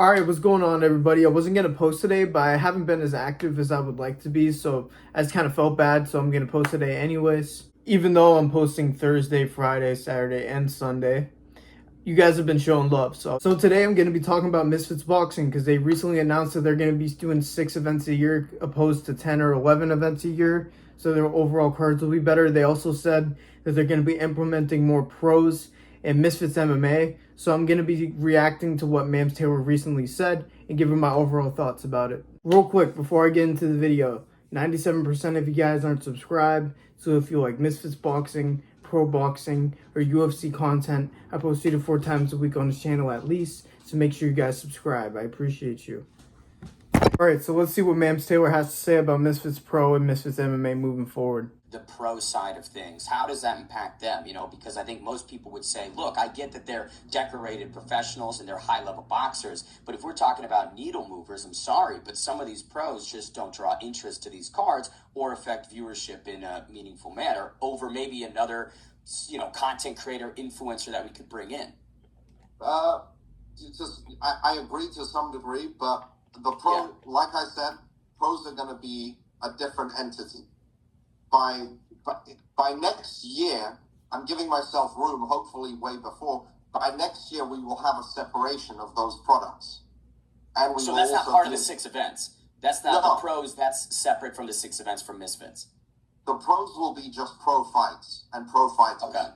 All right, what's going on, everybody? I wasn't going to post today, but I haven't been as active as I would like to be, so I just kind of felt bad, so I'm going to post today anyways. Even though I'm posting Thursday, Friday, Saturday, and Sunday. You guys have been showing love. So today I'm going to be talking about Misfits Boxing because they recently announced that they're going to be doing 6 events a year opposed to 10 or 11 events a year. So their overall cards will be better. They also said that they're going to be implementing more pros in Misfits MMA. So I'm going to be reacting to what Mams Taylor recently said and giving my overall thoughts about it. Real quick, before I get into the video, 97% of you guys aren't subscribed. So if you like Misfits Boxing, pro boxing, or UFC content, I post 3 to 4 times a week on this channel at least, so make sure you guys subscribe. I appreciate you. Alright, so let's see what Mams Taylor has to say about Misfits Pro and Misfits MMA moving forward. The pro side of things, how does that impact them? Because I think most people would say, look, I get that they're decorated professionals and they're high-level boxers, but if we're talking about needle movers, I'm sorry, but some of these pros just don't draw interest to these cards or affect viewership in a meaningful manner over maybe another, content creator, influencer that we could bring in. I agree to some degree, but the pro, like I said, pros are going to be a different entity. By next year, I'm giving myself room, hopefully way before, by next year we will have a separation of those products. And we so that's not part of the 6 events. That's not the pros, that's separate from the 6 events from Misfits. The pros will be just pro fights and pro fighters. Okay.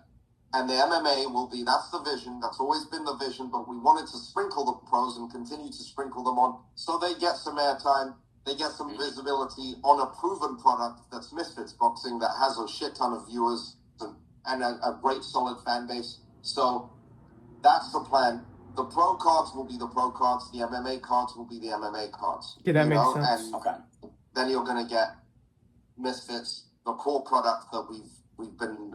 And the MMA will be, that's the vision, that's always been the vision, but we wanted to sprinkle the pros and continue to sprinkle them on so they get some airtime. They get some visibility on a proven product that's Misfits Boxing that has a shit ton of viewers and a great solid fan base. So that's the plan. The pro cards will be the pro cards. The MMA cards will be the MMA cards. Yeah, that makes sense. And then you're going to get Misfits, the core product that we've been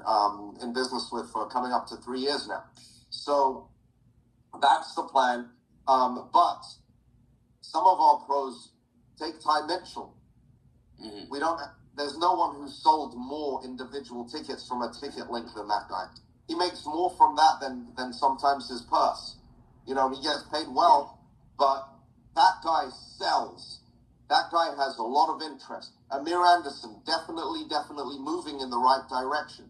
in business with for coming up to 3 years now. So that's the plan. But some of our pros, take Ty Mitchell. There's no one who's sold more individual tickets from a ticket link than that guy. He makes more from that than sometimes his purse. He gets paid well, but that guy sells. That guy has a lot of interest. Amir Anderson, definitely moving in the right direction,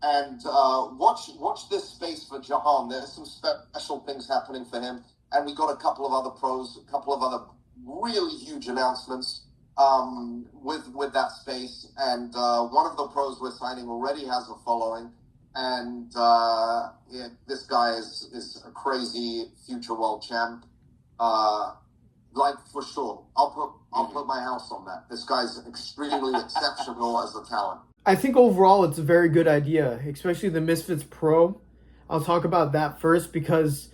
And watch this space for Jahan. There's some special things happening for him. And we got a couple of other pros, a couple of other really huge announcements with that space. And one of the pros we're signing already has a following. And this guy is a crazy future world champ. For sure. I'll put my house on that. This guy's extremely exceptional as a talent. I think overall it's a very good idea, especially the Misfits Pro. I'll talk about that first because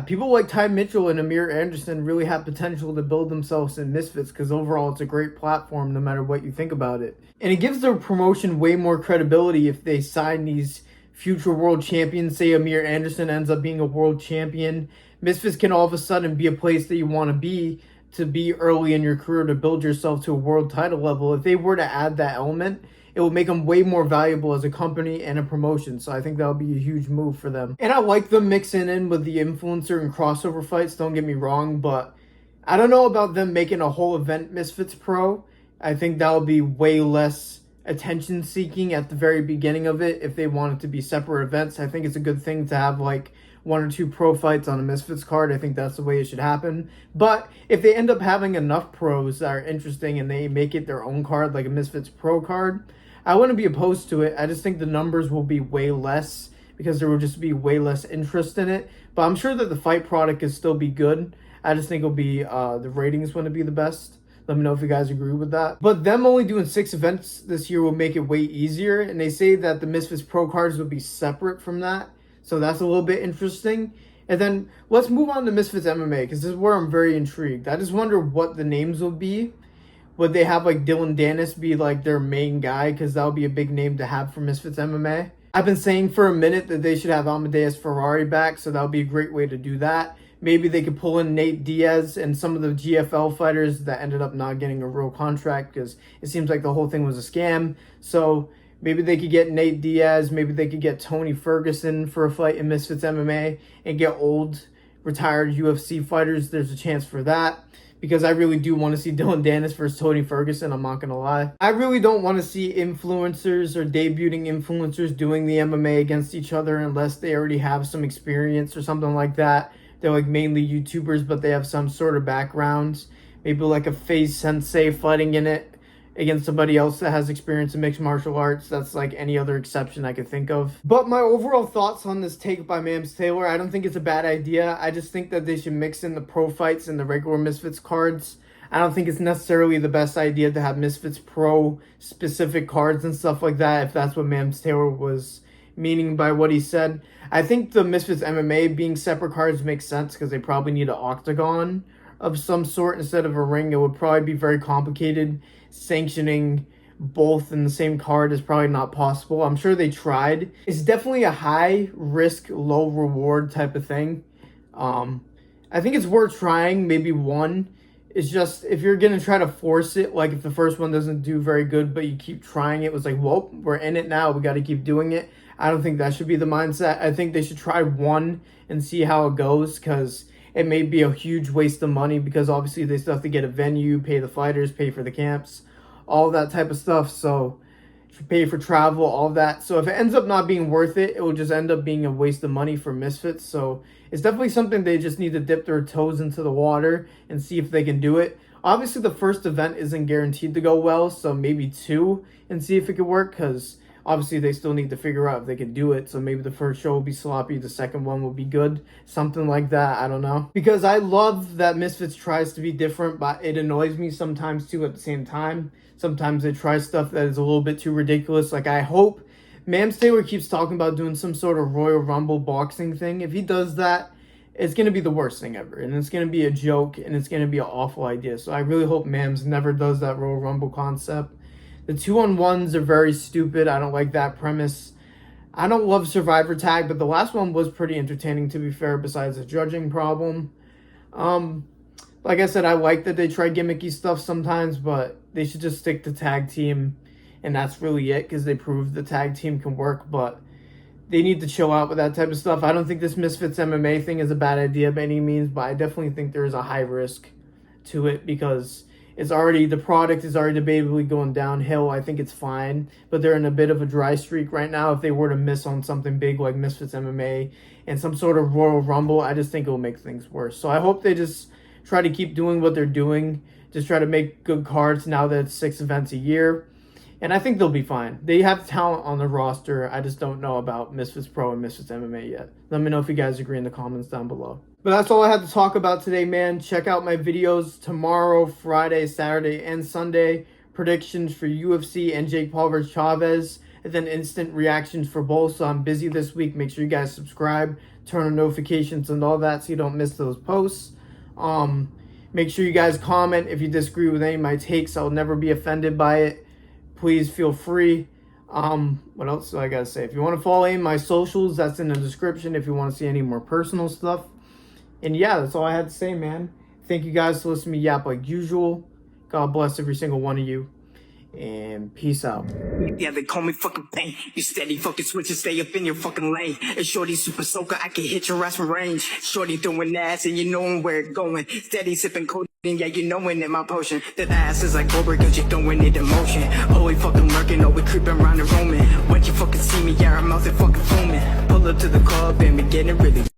people like Ty Mitchell and Amir Anderson really have potential to build themselves in Misfits because overall it's a great platform no matter what you think about it. And it gives their promotion way more credibility if they sign these future world champions. Say Amir Anderson ends up being a world champion. Misfits can all of a sudden be a place that you want to be early in your career to build yourself to a world title level. If they were to add that element, it will make them way more valuable as a company and a promotion. So I think that'll be a huge move for them. And I like them mixing in with the influencer and crossover fights, don't get me wrong, but I don't know about them making a whole event Misfits Pro. I think that'll be way less attention seeking at the very beginning of it if they want it to be separate events. I think it's a good thing to have like 1 or 2 pro fights on a Misfits card. I think that's the way it should happen. But if they end up having enough pros that are interesting and they make it their own card, like a Misfits Pro card, I wouldn't be opposed to it. I just think the numbers will be way less because there will just be way less interest in it. But I'm sure that the fight product could still be good. I just think it'll be, the ratings wouldn't be the best. Let me know if you guys agree with that. But them only doing 6 events this year will make it way easier. And they say that the Misfits Pro cards will be separate from that. So that's a little bit interesting. And then let's move on to Misfits MMA because this is where I'm very intrigued. I just wonder what the names will be. Would they have like Dylan Dennis be like their main guy? Because that would be a big name to have for Misfits MMA. I've been saying for a minute that they should have Amadeus Ferrari back. So that would be a great way to do that. Maybe they could pull in Nate Diaz and some of the GFL fighters that ended up not getting a real contract because it seems like the whole thing was a scam. So Maybe they could get Nate Diaz. Maybe they could get Tony Ferguson for a fight in Misfits MMA and get old retired UFC fighters, there's a chance for that. Because I really do want to see Dylan Dennis versus Tony Ferguson, I'm not going to lie. I really don't want to see influencers or debuting influencers doing the MMA against each other unless they already have some experience or something like that. They're like mainly YouTubers, but they have some sort of background. Maybe like a FaZe Sensei fighting in it against somebody else that has experience in mixed martial arts. That's like any other exception I could think of. But my overall thoughts on this take by Mams Taylor, I don't think it's a bad idea. I just think that they should mix in the pro fights and the regular Misfits cards. I don't think it's necessarily the best idea to have Misfits pro specific cards and stuff like that, if that's what Mams Taylor was meaning by what he said. I think the Misfits MMA being separate cards makes sense because they probably need an octagon of some sort instead of a ring. It would probably be very complicated. Sanctioning both in the same card is probably not possible. I'm sure they tried. It's definitely a high risk, low reward type of thing. I think it's worth trying, maybe one. It's just, if you're going to try to force it, like if the first one doesn't do very good, but you keep trying it, was like, well, we're in it now, we got to keep doing it. I don't think that should be the mindset. I think they should try one and see how it goes, because it may be a huge waste of money, because obviously they still have to get a venue, pay the fighters, pay for the camps, all that type of stuff. So pay for travel, all that. So if it ends up not being worth it, it will just end up being a waste of money for Misfits. So it's definitely something they just need to dip their toes into the water and see if they can do it. Obviously, the first event isn't guaranteed to go well, so maybe two and see if it could work, because obviously they still need to figure out if they can do it. So maybe the first show will be sloppy, the second one will be good, something like that. I don't know, because I love that Misfits tries to be different, but it annoys me sometimes too at the same time. Sometimes they try stuff that is a little bit too ridiculous. Like, I hope Mams Taylor keeps talking about doing some sort of Royal Rumble boxing thing. If he does that, it's going to be the worst thing ever. And it's going to be a joke, and it's going to be an awful idea. So I really hope Mams never does that Royal Rumble concept. The 2-on-1s are very stupid. I don't like that premise. I don't love Survivor Tag, but the last one was pretty entertaining, to be fair, besides the judging problem. Like I said, I like that they try gimmicky stuff sometimes, but they should just stick to tag team, and that's really it, because they proved the tag team can work, but they need to chill out with that type of stuff. I don't think this Misfits MMA thing is a bad idea by any means, but I definitely think there is a high risk to it, because it's already, the product is already debatably going downhill. I think it's fine, but they're in a bit of a dry streak right now. If they were to miss on something big like Misfits MMA and some sort of Royal Rumble, I just think it will make things worse. So I hope they just try to keep doing what they're doing. Just try to make good cards now that it's 6 events a year. And I think they'll be fine. They have talent on the roster. I just don't know about Misfits Pro and Misfits MMA yet. Let me know if you guys agree in the comments down below. But that's all I had to talk about today, man. Check out my videos tomorrow, Friday, Saturday, and Sunday. Predictions for UFC and Jake Paul vs. Chavez. And then instant reactions for both. So I'm busy this week. Make sure you guys subscribe. Turn on notifications and all that so you don't miss those posts. Make sure you guys comment if you disagree with any of my takes. I'll never be offended by it. Please feel free. What else do I gotta say? If you want to follow any of my socials, that's in the description if you want to see any more personal stuff. And yeah, that's all I had to say, man. Thank you guys for listening to me yap like usual. God bless every single one of you. And peace out. Yeah, they call me fucking pain. You steady fucking switch and stay up in your fucking lane. And shorty super soaker, I can hit your ass from range. Shorty throwing ass and you knowin' where it going. Steady sipping codeine, yeah, you knowin' in my potion. That ass is like Cobra, cause you throwing it in motion. Oh, we fucking lurking, oh, we creeping around and roaming. When you fucking see me, yeah, our mouth is fucking foaming. Pull up to the club and we getting really